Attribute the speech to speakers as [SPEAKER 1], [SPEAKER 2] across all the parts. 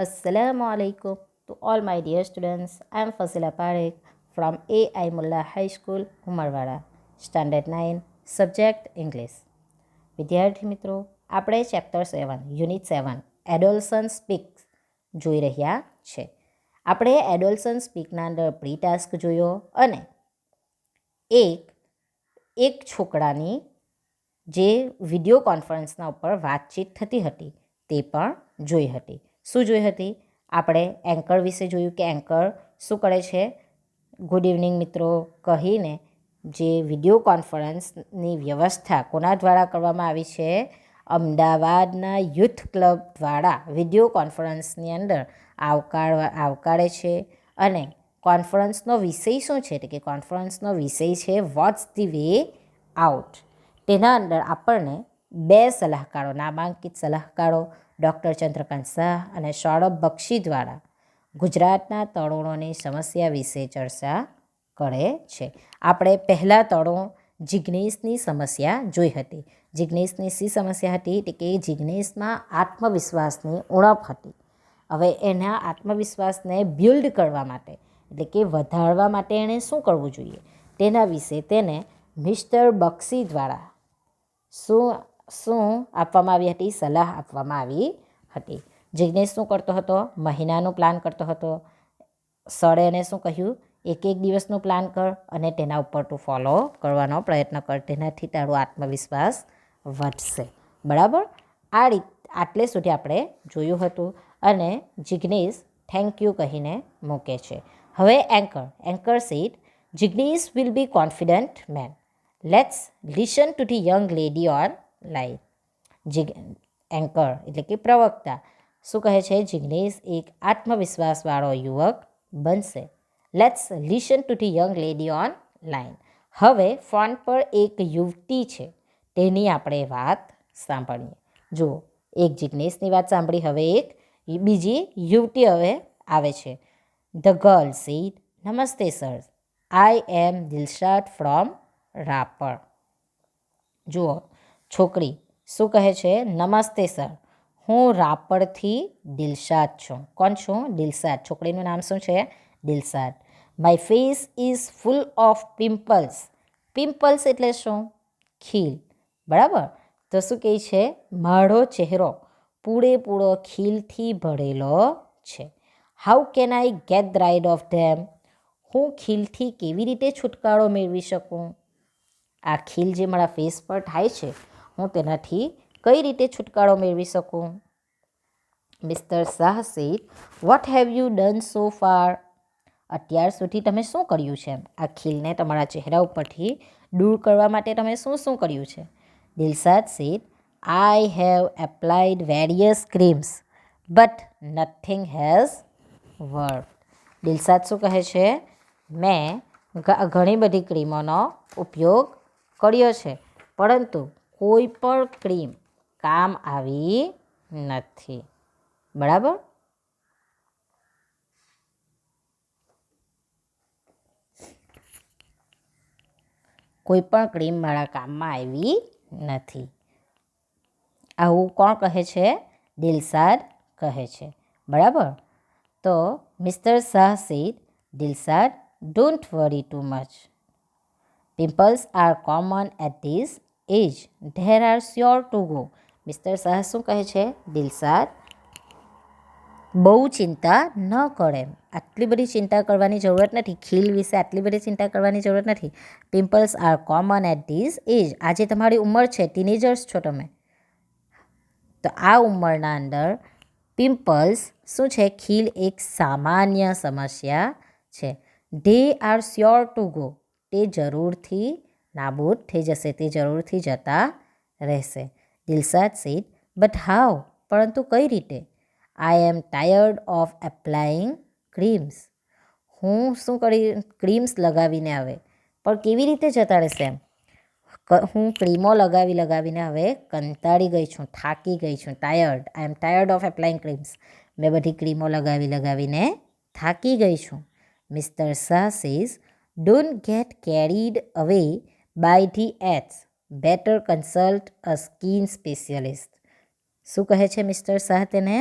[SPEAKER 1] Assalamu alaikum to all my dear students. I am Fazila Parekh from AI Mullah High School, Umarwada, Standard 9, Subject English. વિદ્યાર્થી મિત્રો, આપણે chapter 7 unit 7 એડોલ્સન speaks જોઈ રહ્યા છે. આપણે એડોલ્સન સ્પીકના અંદર પ્રી ટાસ્ક જોયો અને એક છોકરાની જે વિડીયો કોન્ફરન્સના ઉપર વાતચીત થતી હતી તે પણ જોઈ હતી. શું જોઈ હતી? આપણે એન્કર વિશે જોયું કે એન્કર શું કરે છે, ગુડ ઇવનિંગ મિત્રો કહીને જે વિડીયો કોન્ફરન્સની વ્યવસ્થા કોના દ્વારા કરવામાં આવી છે, અમદાવાદના યુથ ક્લબ દ્વારા વિડીયો કોન્ફરન્સની અંદર આવકારે છે. અને કોન્ફરન્સનો વિષય શું છે, એટલે કે કોન્ફરન્સનો વિષય છે વોટ્સ ધી વે આઉટ. તેના અંદર આપણને બે સલાહકારો, નામાંકિત સલાહકારો ડૉક્ટર ચંદ્રકાંત શાહ અને સૌરભ બક્ષી દ્વારા ગુજરાતના તરુણોની સમસ્યા વિશે ચર્ચા કરે છે. આપણે પહેલાં તરુણ જિજ્ઞેશની સમસ્યા જોઈ હતી. જિજ્ઞેશની શી સમસ્યા હતી? એટલે કે જિજ્ઞેશમાં આત્મવિશ્વાસની ઉણપ હતી. હવે એના આત્મવિશ્વાસને બિલ્ડ કરવા માટે, એટલે કે વધારવા માટે એણે શું કરવું જોઈએ તેના વિશે તેને મિસ્ટર બક્ષી દ્વારા શું આપવામાં આવી હતી? સલાહ આપવામાં આવી હતી. જિજ્ઞેશ શું કરતો હતો? મહિનાનું પ્લાન કરતો હતો. સરે એને શું કહ્યું? એક દિવસનું પ્લાન કર અને તેના ઉપર તું ફોલો કરવાનો પ્રયત્ન કર, તેનાથી તારો આત્મવિશ્વાસ વધશે. બરાબર? આટલે સુધી આપણે જોયું હતું અને જિજ્ઞેશ થેન્ક યુ કહીને મૂકે છે. હવે anchor said Jignesh will be confident man. Let's listen to the young lady on line. Anchor એટલે કે પ્રવક્તા શું કહે છે? જિજ્ઞેશ એક આત્મવિશ્વાસવાળો યુવક બનશે. Let's listen to the young lady on line. હવે ફોન પર એક યુવતી છે, તેની આપણે વાત સાંભળીએ. જુઓ, એક જિજ્ઞેશની વાત સાંભળી, હવે એક બીજી યુવતી હવે આવે છે. The girl said, namaste sir, I am Dilshad from Rapar. જુઓ, છોકરી શું કહે છે? નમસ્તે સર, હું રાપરથી દિલશાદ છું. કોણ છું? દિલશાદ. છોકરીનું નામ શું છે? Dilshad. My face is full of pimples. Pimples એટલે શું? ખીલ. બરાબર? તો શું કહે છે? મારો ચહેરો પૂરેપૂરો ખીલથી ભરેલો છે. How can I get rid of them. હું ખીલથી કેવી રીતે છુટકારો મેળવી શકું? આ ખીલ જે મારા ફેસ પર થાય છે, હું તેનાથી કઈ રીતે છુટકારો મેળવી શકું? Mister Shah said, what have you done so far. અત્યાર સુધી તમે શું કર્યું છે? આ ખીલને તમારા ચહેરા ઉપરથી દૂર કરવા માટે તમે શું કર્યું છે? Dilshad said, I have applied various creams but nothing has work. Dilshad શું કહે છે? મેં ઘણી બધી ક્રીમોનો ઉપયોગ કર્યો છે, પરંતુ કોઈ પણ ક્રીમ કામ આવી નથી. બરાબર? કોઈ પણ ક્રીમ મારા કામમાં આવી નથી. આવું કોણ કહે છે? દિલશાદ કહે છે. બરાબર? તો mister Shah said, Dilshad, don't worry too much. Pimples are common at this age, there are sure to go. Mister Shah શું કહે છે? દિલશાદ, બહુ ચિંતા ન કરે. આટલી બધી ચિંતા કરવાની જરૂરત નથી. ખીલ વિશે આટલી બધી ચિંતા કરવાની જરૂરત નથી. Pimples are common at this age. આજે તમારી ઉંમર છે, ટીનેજર્સ છો તમે, તો આ ઉંમરના અંદર પિમ્પલ્સ શું છે? ખીલ એક સામાન્ય સમસ્યા છે. They are sure to go. તે જરૂરથી નાબૂદ થઈ જશે, તે જરૂરથી જતા રહેશે. Dilshad said, but how. પરંતુ કઈ રીતે? I am tired of applying creams. હું શું ક્રીમ્સ લગાવીને આવે, પણ કેવી રીતે જતા રહેશે એમ? હું ક્રીમો લગાવીને હવે કંટાળી ગઈ છું, થાકી ગઈ છું. Tired, I am tired of applying creams. મેં બધી ક્રીમો લગાવીને થાકી ગઈ છું. Mister Shah says, don't get carried away by the ads. Better consult a skin specialist. શું કહે છે મિસ્ટર શાહ તેને?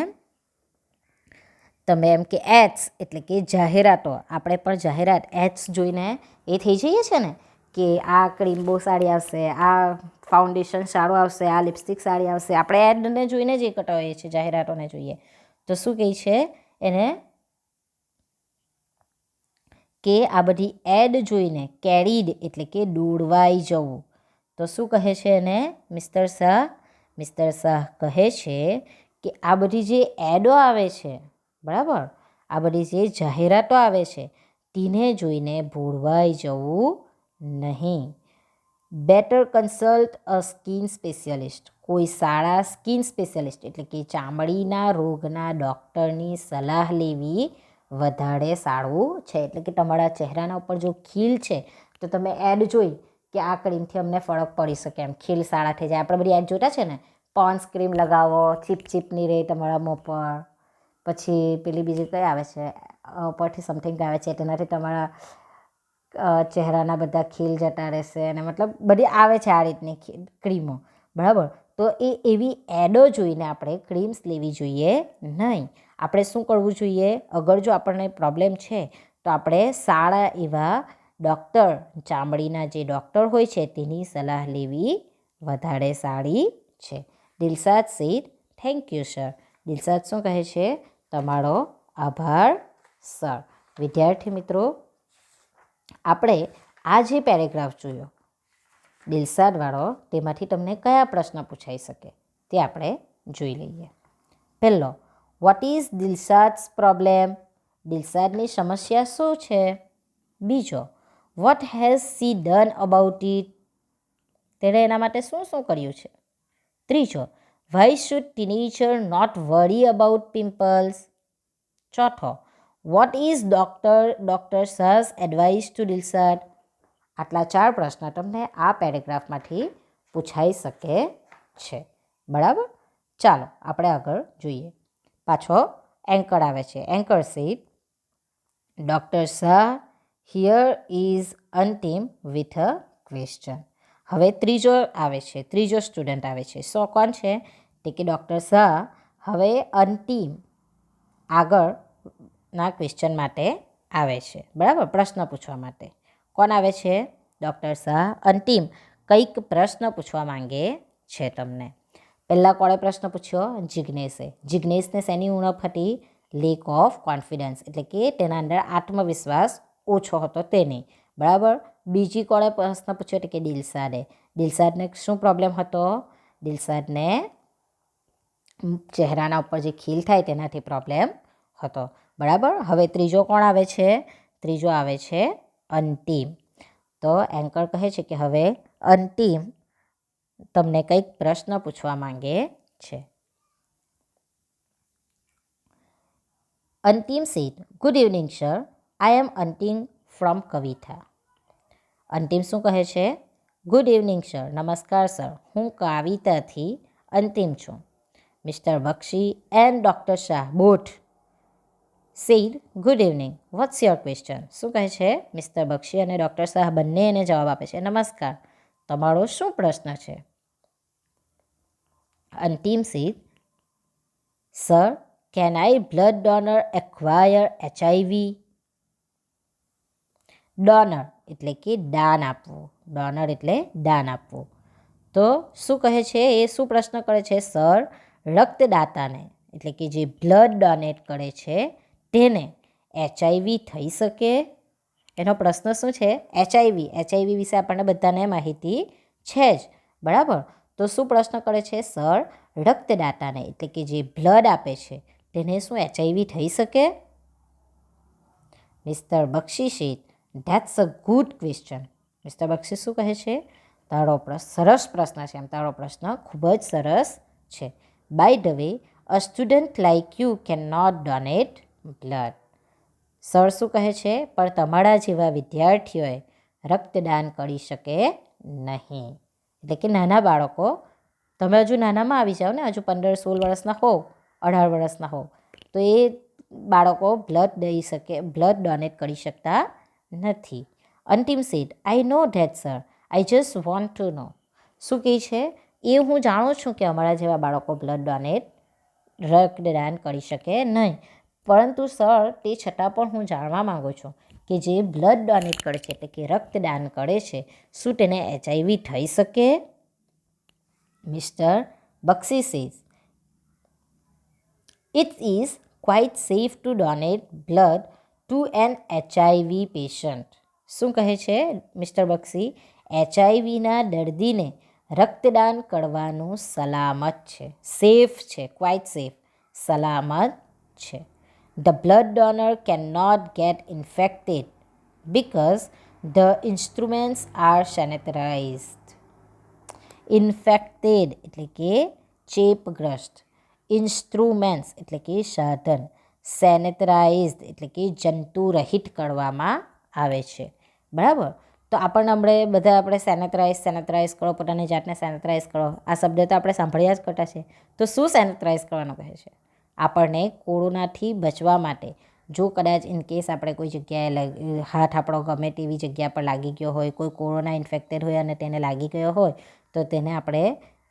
[SPEAKER 1] તમે એમ કે એડ્સ એટલે કે જાહેરાતો, આપણે પણ જાહેરાત એડ્સ જોઈને એ થઈ જઈએ છે ને કે આ ક્રીમ બહુ સારી આવશે, આ ફાઉન્ડેશન સારું આવશે, આ લિપસ્ટિક સારી આવશે. આપણે એડને જોઈને જ એ કરતા હોઈએ છીએ, જાહેરાતોને જોઈએ. તો શું કહે છે એને કે આ બધી એડ જોઈને કેરીડ એટલે કે દોરવાઈ જવું. તો શું કહે છે એને મિસ્ટર શાહ? મિસ્ટર શાહ કહે છે કે આ બધી જે એડો આવે છે, બરાબર, આ બધી જે જાહેરાતો આવે છે તેને જોઈને ભોળવાઈ જવું નહીં. Better consult a skin specialist, કોઈ સારા સ્કિન સ્પેશિયાલિસ્ટ એટલે કે ચામડીના રોગના ડૉક્ટરની સલાહ લેવી વધારે સારું છે. એટલે કે તમારા ચહેરાના ઉપર જો ખીલ છે તો તમે એડ જોઈ કે આ ક્રીમથી અમને ફરક પડી શકે, એમ ખીલ સારા થઈ જાય. આપણે બધી એડ જોતા છે ને, પોન્સ ક્રીમ લગાવો, ચીપ નહીં રહે તમારા મોં પર. પછી પેલી બીજી કઈ આવે છે ઉપરથી સમથિંગ આવે છે, તેનાથી તમારા ચહેરાના બધા ખીલ જતા રહેશે, અને મતલબ બધી આવે છે આ રીતની ક્રીમો, બરાબર. તો એ એવી એડો જોઈને આપણે ક્રીમ્સ લેવી જોઈએ નહીં. આપણે શું કરવું જોઈએ? અગર જો આપણને પ્રોબ્લેમ છે તો આપણે સારા એવા ડૉક્ટર, ચામડીના જે ડૉક્ટર હોય છે તેની સલાહ લેવી વધારે સારી છે. Dilshad sad thank you sir. Dilshad શું કહે છે? તમારો આભાર સર. વિદ્યાર્થી મિત્રો, આપણે આ જે પેરેગ્રાફ જોયો દિલશાદવાળો, તેમાંથી તમને કયા પ્રશ્ન પૂછાઈ શકે તે આપણે જોઈ લઈએ. પહેલો, વોટ ઇઝ દિલશાદ્સ પ્રોબ્લેમ? દિલશાદની સમસ્યા શું છે? બીજો, what has she done about it? તેણે એના માટે શું શું કર્યું છે? ત્રીજો, why should teenager not worry about pimples? ચોથો, what is doctor Shah's advice to Dilshad? આટલા 4 પ્રશ્ન તમને આ પેરેગ્રાફમાંથી પૂછાઈ શકે છે, બરાબર. ચાલો આપણે આગળ જોઈએ. પાછો એન્કર આવે છે. Anchor said doctor Shah here is Antim with a question. હવે ત્રીજો આવે છે, ત્રીજો સ્ટુડન્ટ આવે છે. સો કોણ છે? તે કે ડૉક્ટર શાહ હવે અંતિમ આગળના ક્વેશ્ચન માટે આવે છે, બરાબર, પ્રશ્ન પૂછવા માટે. કોણ આવે છે? ડૉક્ટર શાહ અંતિમ કંઈક પ્રશ્ન પૂછવા માંગે છે તમને. પહેલાં કોણે પ્રશ્ન પૂછ્યો? જિજ્ઞેશે. જિજ્ઞેશને શેની ઉણપ હતી? લેક ઓફ કોન્ફિડન્સ, એટલે કે તેના અંદર આત્મવિશ્વાસ ઓછો હતો તેની, બરાબર. બીજી કોણે પ્રશ્ન પૂછ્યો? એટલે કે દિલશાદે. દિલશાદને શું પ્રોબ્લેમ હતો? દિલશાદને ચહેરાના ઉપર જે ખીલ થાય તેનાથી પ્રોબ્લેમ હતો, બરાબર. હવે ત્રીજો કોણ આવે છે? ત્રીજો આવે છે અંતિમ. તો એન્કર કહે છે કે હવે અંતિમ તમને કંઈક પ્રશ્ન પૂછવા માંગે છે. Antim said, good evening sir, I am Antim from Kavita. Antim શું કહે છે? ગુડ ઇવનિંગ સર, નમસ્કાર સર, હું કવિતાથી અંતિમ છું. Mister Bakshi and doctor Shah both said good evening, what's your question? શું કહે છે? મિસ્ટર બક્ષી અને ડૉક્ટર શાહ બંને એને જવાબ આપે છે, નમસ્કાર, તમારો શું પ્રશ્ન છે? Antim said sir, can I blood donor acquire HIV? Donor એટલે કે દાન આપવું, ડોનર એટલે દાન આપવું. તો શું કહે છે? એ શું પ્રશ્ન કરે છે? સર, રક્તદાતાને એટલે કે જે બ્લડ ડોનેટ કરે છે તેને HIV થઈ શકે? એનો પ્રશ્ન શું છે? HIV વિશે આપણને બધાને માહિતી છે જ, બરાબર. તો શું પ્રશ્ન કરે છે? સર, રક્તદાતાને એટલે કે જે બ્લડ આપે છે તેને શું HIV થઈ શકે? Mister Bakshi said that's a good question. Mister Bakshi શું કહે છે? તારો પ્રશ્ન સરસ પ્રશ્ન છે, એમ તારો પ્રશ્ન ખૂબ જ સરસ છે. By the way, a student like you can not donate blood. Sir શું કહે છે? પણ તમારા જેવા વિદ્યાર્થીઓએ રક્તદાન કરી શકે નહીં. એટલે કે નાના બાળકો, તમે હજુ નાનામાં આવી જાઓ ને, હજુ 15-16 વર્ષના હો, 18 વર્ષના હો, તો એ બાળકો બ્લડ ડોનેટ કરી શકતા નથી. Antim said I know that sir, I just want to know. શું કહે છે? એ હું જાણું છું કે અમારા જેવા બાળકો રક્તદાન કરી શકે નહીં, પરંતુ સર તે છતાં પણ હું જાણવા માગું છું કે જે બ્લડ ડોનેટ કરે છે એટલે કે રક્તદાન કરે છે શું તેને HIV થઈ શકે? Mister Bakshi says it is quite safe to donate blood to an HIV patient. શું કહે છે મિસ્ટર બક્ષી? HIVના દર્દીને રક્તદાન કરવાનું સલામત છે, સેફ છે, ક્વાઇટ સેફ, સલામત છે. The blood donor cannot get infected because the instruments are sanitized. Infected એટલે કે ચેપગ્રસ્ત, ઇન્સ્ટ્રુમેન્ટ્સ એટલે કે સાધન, સેનેટરાઇઝડ એટલે કે જંતુરહિત કરવામાં આવે છે. બરાબર. તો આપણને આપણે સેનેટરાઇઝ કરો, પોતાની જાતને સેનેટરાઇઝ કરો, આ શબ્દ તો આપણે સાંભળ્યા જ કરતા છે. તો શું સેનેટરાઇઝ કરવાનું કહે છે? આપણને કોરોનાથી બચવા માટે જો કદાચ ઇનકેસ આપણે કોઈ જગ્યાએ હાથ આપણો ગમે તેવી જગ્યા પર લાગી ગયો હોય, કોઈ કોરોના ઇન્ફેક્ટેડ હોય અને તેને લાગી ગયો હોય તો તેને આપણે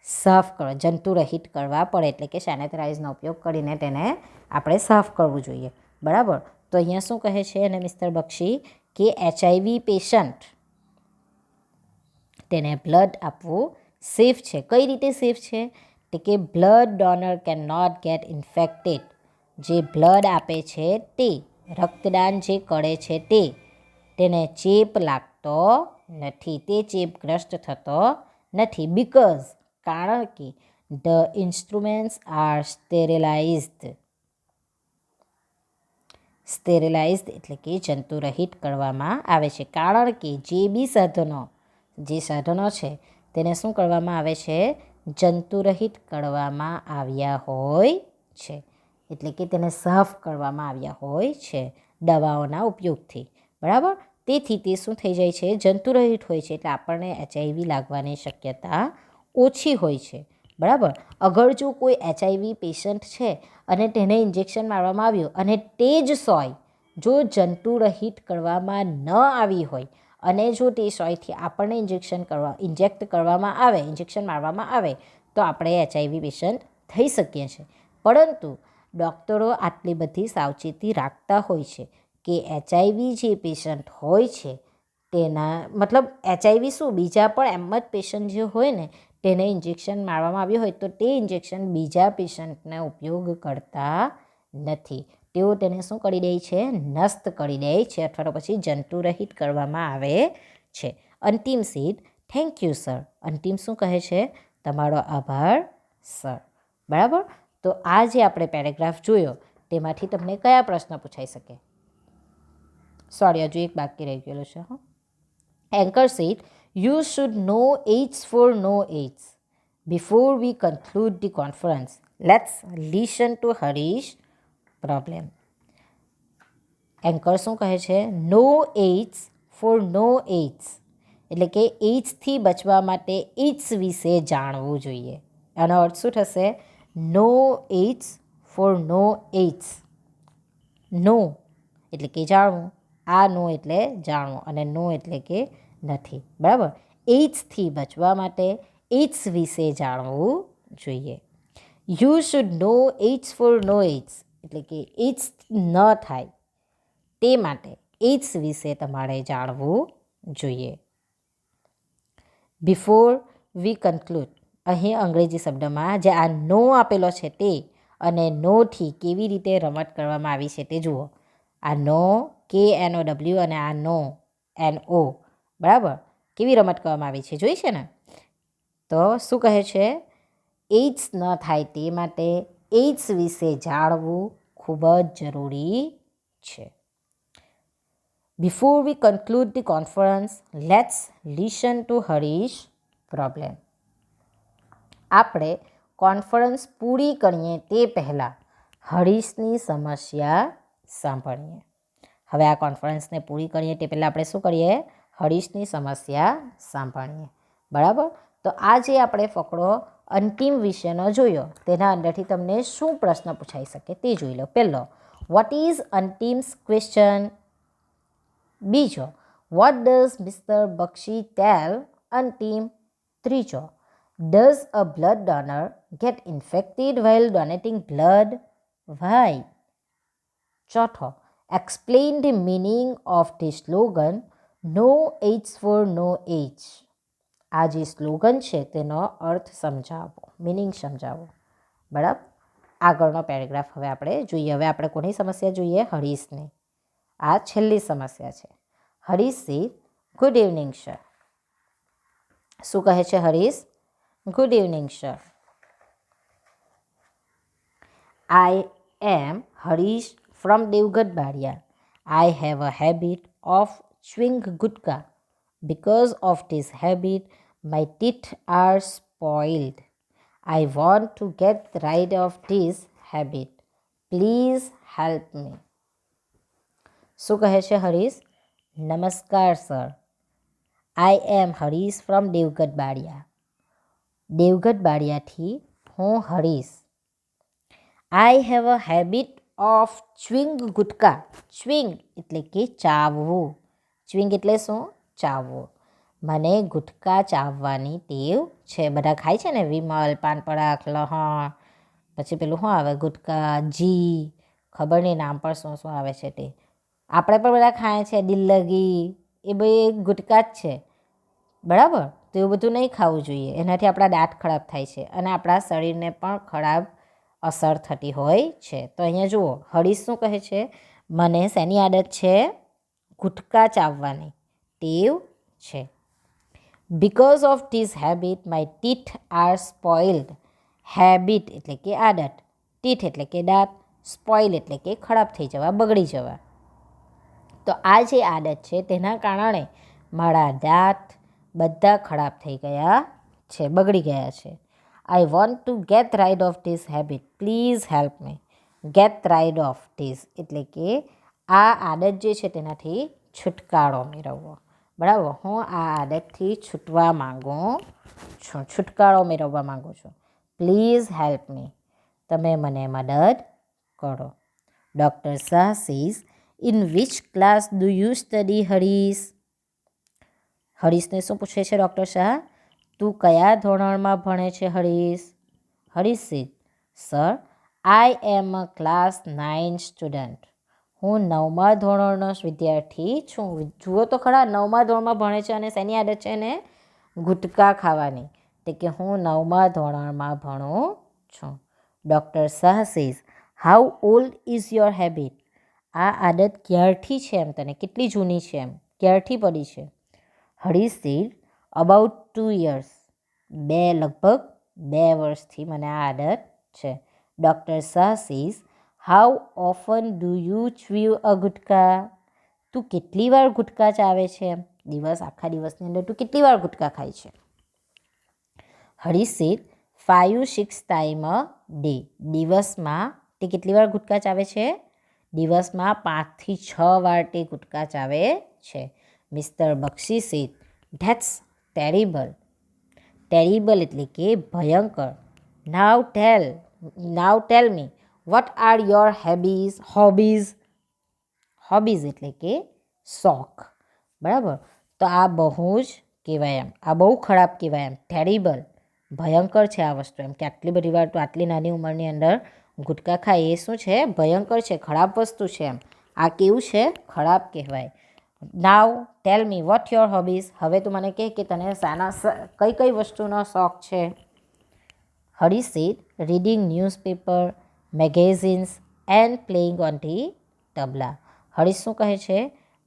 [SPEAKER 1] સાફ કરો, જંતુરહિત કરવા પડે, એટલે કે સેનેટરાઇઝનો ઉપયોગ કરીને તેને આપણે સાફ કરવું જોઈએ. બરાબર. તો અહીંયા શું કહે છે અને મિસ્ટર બક્ષી કે HIV પેશન્ટ તેને બ્લડ આપવું સેફ છે. કઈ રીતે સેફ છે? એટલે કે blood donor can not get infected. જે બ્લડ આપે છે તે, રક્તદાન જે કરે છે તેને ચેપ લાગતો નથી, તે ચેપગ્રસ્ત થતો નથી. બીકોઝ કારણ કે ધ ઇન્સ્ટ્રુમેન્ટ્સ આર સ્ટેરિલાઇઝડ એટલે કે જંતુરહિત કરવામાં આવે છે. કારણ કે જે બી સાધનો છે તેને શું કરવામાં આવે છે? જંતુરહિત કરવામાં આવ્યા હોય છે, એટલે કે તેને સાફ કરવામાં આવ્યા હોય છે દવાઓના ઉપયોગથી. બરાબર. તેથી તે શું થઈ જાય છે? જંતુરહિત હોય છે, એટલે આપણને HIV લાગવાની શક્યતા ઓછી હોય છે. બરાબર. અગર જો કોઈ HIV પેશન્ટ છે અને તેને ઇન્જેક્શન મારવામાં આવ્યું અને તે જ સોય જો જંતુરહિત કરવામાં ન આવી હોય અને જો તે સોયથી આપણને ઇન્જેક્ટ કરવામાં આવે, ઇન્જેક્શન મારવામાં આવે તો આપણે HIV પેશન્ટ થઈ શકીએ છીએ. પરંતુ ડૉક્ટરો આટલી બધી સાવચેતી રાખતા હોય છે કે HIV જે પેશન્ટ હોય છે તેના મતલબ HIV શું બીજા પણ એમ જ પેશન્ટ જે હોય ને તેને ઇન્જેક્શન મારવામાં આવ્યું હોય તો તે ઇન્જેક્શન બીજા પેશન્ટને ઉપયોગ કરતા નથી. તેઓ તેને શું કરી દે છે? નષ્ટ કરી દે છે અથવા તો પછી જંતુરહિત કરવામાં આવે છે. અંતિમ સીટ થેન્ક યુ સર. અંતિમ શું કહે છે? તમારો આભાર સર. બરાબર. તો આ જે આપણે પેરેગ્રાફ જોયો તેમાંથી તમને કયા પ્રશ્ન પૂછાઈ શકે? સોરી, હજુ એક બાકી રહી ગયેલો છે. Anchor seat You should know AIDS for no AIDS. Before we conclude the conference, let's listen to Harish problem. Anchor શું કહે છે? નો AIDS for no AIDS. એટલે કે એઇડ્સથી બચવા માટે એઇડ્સ વિશે જાણવું જોઈએ. આનો અર્થ શું થશે? નો AIDS for no AIDS. નો એટલે કે જાણવું, આ નો એટલે જાણવું અને નો એટલે કે નથી. બરાબર. એઇડ્સથી બચવા માટે એઇડ્સ વિશે જાણવું જોઈએ. You should know AIDS for no AIDS એટલે કે એઇડ્સ ન થાય તે માટે એઇડ્સ વિશે તમારે જાણવું જોઈએ. બિફોર વી કન્ક્લુડ, અહીં અંગ્રેજી શબ્દમાં જે આ નો આપેલો છે તે અને નોથી કેવી રીતે રમત કરવામાં આવી છે તે જુઓ. આ નો KNOW અને આ નો NO. બરાબર. કેવી રમત કરવામાં આવી છે જોઈ છે ને? તો શું કહે છે? એઇડ્સ ન થાય તે માટે એઇડ્સ વિશે જાણવું ખૂબ જ જરૂરી છે. Before we conclude the conference, let's listen two Harish problem. આપણે કોન્ફરન્સ પૂરી કરીએ તે પહેલાં હરીશની સમસ્યા સાંભળીએ. હવે આ કોન્ફરન્સને પૂરી કરીએ તે પહેલાં આપણે શું કરીએ? હરીશની સમસ્યા સાંભળીએ. બરાબર. તો આ જે આપણે ફકરો અંતિમ વિષયનો જોયો તેના અંદરથી તમને શું પ્રશ્ન પૂછાઈ શકે તે જોઈ લો. પહેલો, વોટ ઇઝ અંતિમ્સ ક્વેશ્ચન? બીજો, what does mister Bakshi tell Antim? ત્રીજો, does a blood donor get infected while donating blood? Why? ચોથો, explain the meaning of the slogan no age for no age. આ જે સ્લોગન છે તેનો અર્થ સમજાવો, મિનિંગ સમજાવો. બરાબર. આગળનો પેરેગ્રાફ હવે આપણે જોઈએ. હવે આપણે કોની સમસ્યા જોઈએ? હરીશની. આ છેલ્લી સમસ્યા છે. હરીશ સે ગુડ ઇવનિંગ સર. શું કહે છે Harish? Good evening sir. I am Harish from Devgat Baria. I have a habit of chewing gutka. Because of this habit, my teeth are spoiled. I want to get rid of this habit. Please help me. શું કહે છે હરીશ? નમસ્કાર sir. I am Harish from Devgat Baria. Devgadh બારિયાથી હું Harish. I have a habit of chewing gutka. Chewing એટલે કે ચાવવું. Chewing એટલે શું? ચાવવું. મને ગુટકા ચાવવાની ટેવ છે. બધા ખાય છે ને, વિમલ, પાન પરાગ, લહણ, પછી પેલું શું આવે, ગુટકા, જી, ખબર નહીં નામ પર શું શું આવે છે તે. આપણે પણ બધા ખાય છે, દિલ્લગી, એ બધી ગુટકા જ છે. બરાબર. તો એવું બધું નહીં ખાવું જોઈએ. એનાથી આપણા દાંત ખરાબ થાય છે અને આપણા શરીરને પણ ખરાબ અસર થતી હોય છે. તો અહીંયા જુઓ, હરીશ શું કહે છે? મને શેની આદત છે? ગુટકા ચાવવાની ટેવ છે. Because of this habit my teeth R સ્પોઇલ્ડ. Habit એટલે કે આદત, ટીથ એટલે કે દાંત, સ્પોઇલ એટલે કે ખરાબ થઈ જવા, બગડી જવા. તો આ જે આદત છે તેના કારણે મારા દાંત બધા ખરાબ થઈ ગયા છે, બગડી ગયા છે. I want to get rid of this habit. Please help me. Get rid of this એટલે કે આ આદત જે છે તેનાથી છુટકારો મેળવવો. બરાબર. હું આ આદતથી છૂટવા માગું છું, છુટકારો મેળવવા માગું છું. Please help me. તમે મને મદદ કરો. Doctor Shah says, in which class do you study Harish? હરીશને શું પૂછે છે ડૉક્ટર શાહ? તું કયા ધોરણમાં ભણે છે Harish? Harish says, sir, I M a class 9 student. હું 9મા ધોરણનો વિદ્યાર્થી છું. જુઓ તો ખરા, 9મા ધોરણમાં ભણે છે અને શેની આદત છે એને? ગુટકા ખાવાની. તે કે હું 9મા ધોરણમાં ભણું છું. Doctor Shah says, how old is your habit? આ આદત ક્યારથી છે એમ તને? કેટલી જૂની છે એમ? ક્યારથી પડી છે? Harish says, about 2 years. લગભગ 2 વર્ષથી મને આ આદત છે. Doctor Shah says, how often do you chew a gutka? તું કેટલી વાર ગુટકા ચાવે છે? આખા દિવસની અંદર તું કેટલી વાર ગુટકા ખાય છે? Harish says, 5-6 time a day. દિવસમાં તે કેટલી વાર ગુટકા ચાવે છે? દિવસમાં 5થી 6 વાર તે ગુટકા ચાવે છે. Mister Bakshi says, that's terrible. Terrible એટલે કે ભયંકર. Now tell me, what are your hobbies? Hobbies એટલે કે શોખ. બરાબર. તો આ બહુ જ કહેવાય એમ, આ બહુ ખરાબ કહેવાય એમ. ટેરિબલ, ભયંકર છે આ વસ્તુ એમ, કે આટલી બધી વાર તો આટલી નાની ઉંમરની અંદર ગુટકા ખાય એ શું છે? ભયંકર છે, ખરાબ વસ્તુ છે એમ. આ કેવું છે? ખરાબ કહેવાય. નાવ tell me vote your hobbies. હવે તું મને કહે કે તને કઈ કઈ વસ્તુનો શોખ છે? Harish said, reading newspaper, magazines and playing on the tabla. Harish શું કહે છે?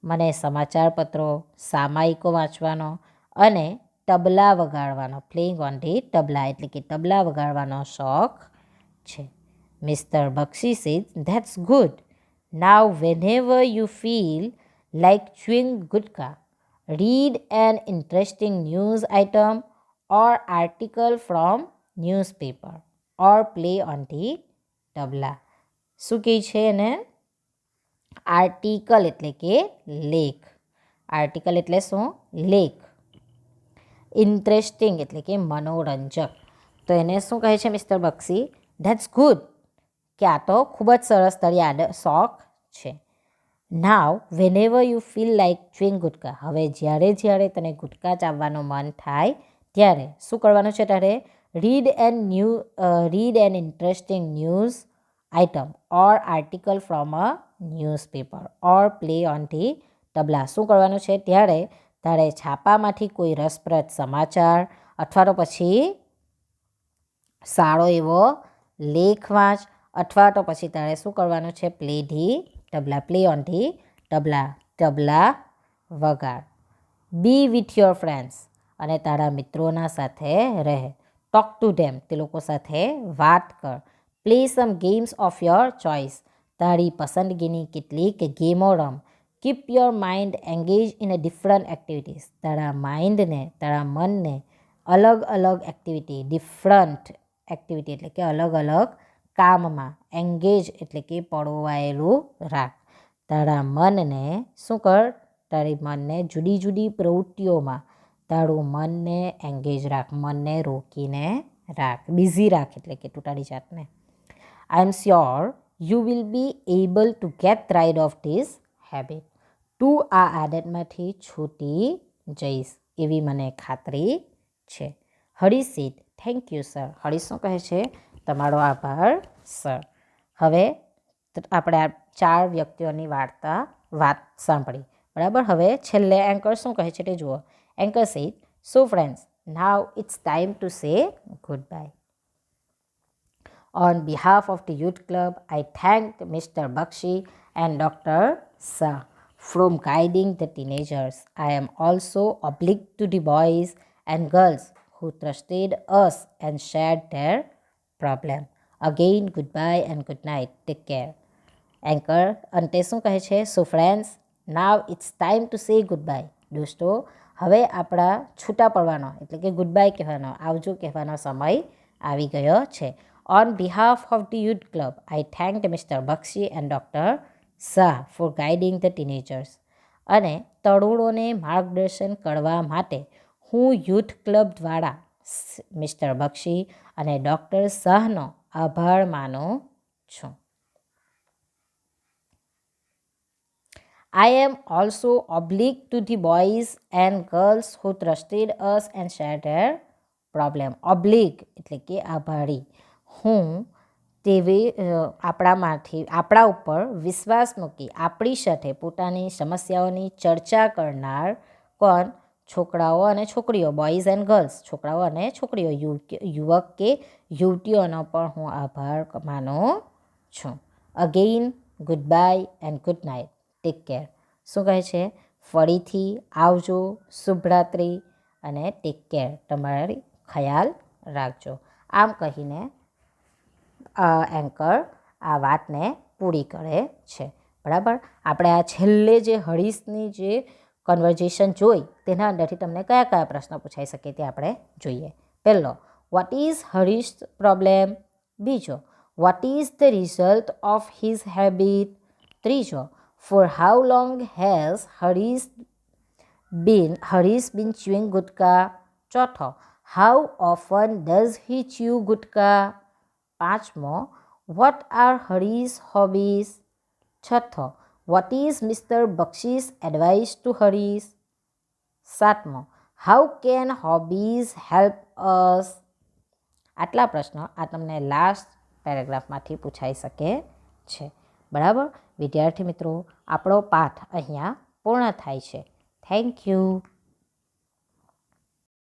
[SPEAKER 1] મને સમાચાર પત્રો, સામાયિકો વાંચવાનો અને તબલા વગાડવાનો, પ્લેઇંગ ઓન ધી તબલા એટલે કે તબલા વગાડવાનો શોખ છે. Mister Bakshi says, that's good. Now whenever you feel like chewing gutka, read an interesting news item or article from newspaper or play on the tabla. શું કહે છે એને? આર્ટિકલ એટલે કે લેખ. આર્ટિકલ એટલે શું? લેખ. ઇન્ટરેસ્ટિંગ એટલે કે મનોરંજક. તો એને શું કહે છે મિસ્ટર બક્ષી? ધેટ્સ ગુડ, કે આ તો ખૂબ જ સરસ તારી શોખ છે. Now whenever you feel like chewing gutka. હવે જ્યારે તને ગુટકા ચાવવાનું મન થાય ત્યારે શું કરવાનું છે તારે? Read an interesting news item or article from a newspaper or play on the tabla. શું કરવાનું છે તારે છાપામાંથી કોઈ રસપ્રદ સમાચાર અથવા તો પછી સારો એવો લેખ વાંચ અથવા તો પછી તારે શું કરવાનું છે પ્લે ઓન ધી તબલા વગાડ. બી વિથ યોર ફ્રેન્ડ્સ અને તારા મિત્રોના સાથે રહે. ટોક ટુ ધેમ તે લોકો સાથે વાત કર. Play some games of your choice તારી પસંદગીની કેટલીક ગેમો રમ. Keep your mind engage in a different activities તારા મનને અલગ અલગ એક્ટિવિટી ડિફરન્ટ એક્ટિવિટી એટલે કે અલગ અલગ કામમાં એંગેજ એટલે કે પરોવાયેલું રાખ. તારા મનને શું કર તારી મનને જુદી જુદી પ્રવૃત્તિઓમાં તારું મનને એંગેજ રાખ, મનને રોકીને રાખ, બિઝી રાખ એટલે કે તું તારી જાતને. I am sure you will be able to get rid of this habit તું આ આદતમાંથી છૂટી જઈશ એવી મને ખાતરી છે. Harish said thank you sir. Harish શું કહે છે તમારો આભાર સર. હવે આપણે આ 4 વ્યક્તિઓની વાત સાંભળી બરાબર. હવે છેલ્લે એન્કર શું કહે છે તે જુઓ. Anchor said so friends now it's time to say goodbye. On behalf of the youth club, I thank Mr. Bakshi and Dr. Shah from guiding the teenagers. I am also obliged to the boys and girls who trusted us and shared their problem. Again, goodbye and good night. Take care. Anchor અંતે શું કહે છે so friends now it's time to say goodbye. દોસ્તો હવે આપણા છૂટા પડવાનો એટલે કે ગુડ બાય કહેવાનો આવજો કહેવાનો સમય આવી ગયો છે. On behalf of the youth club I thank mister Bakshi and doctor Shah for guiding the teenagers. અને તરુણોને માર્ગદર્શન કરવા માટે હું યુથ ક્લબ દ્વારા મિસ્ટર બક્ષી અને ડૉક્ટર શાહનો આભાર માનું છું. I am also obliged to the boys and girls who trusted us and shared their problem. Obliged એટલે કે આભારી. હું આપણા ઉપર વિશ્વાસ મૂકી આપણી સાથે પોતાની સમસ્યાઓની ચર્ચા કરનાર કોણ છોકરાઓ અને છોકરીઓ બોયઝ એન્ડ ગર્લ્સ છોકરાઓ અને છોકરીઓ યુવક કે યુવતીઓનો પણ હું આભાર માનું છું. Again good bye and good night. Take care. શું કહે છે ફરીથી આવજો, શુભરાત્રિ અને ટેક કેર. તમારી ખ્યાલ રાખજો. આમ કહીને એન્કર આ વાતને પૂરી કરે છે બરાબર. આપણે આ છેલ્લે જે હરીશની જે કન્વર્ઝેશન જોઈ તેના અંદરથી તમને કયા કયા પ્રશ્નો પૂછાઈ શકે તે આપણે જોઈએ. પહેલો વોટ ઇઝ હરીશ પ્રોબ્લેમ. બીજો what is the result of his habit. ત્રીજો for how long has Harish been chewing gutka. ચોથો how often does he chew gutka. પાંચમો what are Harish's hobbies. છઠ્ઠો what is Mr. Bakshi's advice to Harish. સાતમો how can hobbies help us. આટલા પ્રશ્નો આ તમને last પેરેગ્રાફમાંથી પૂછાઈ શકે છે બરાબર. વિદ્યાર્થી મિત્રો આપણો પાઠ અહીંયા પૂર્ણ થાય છે. Thank you.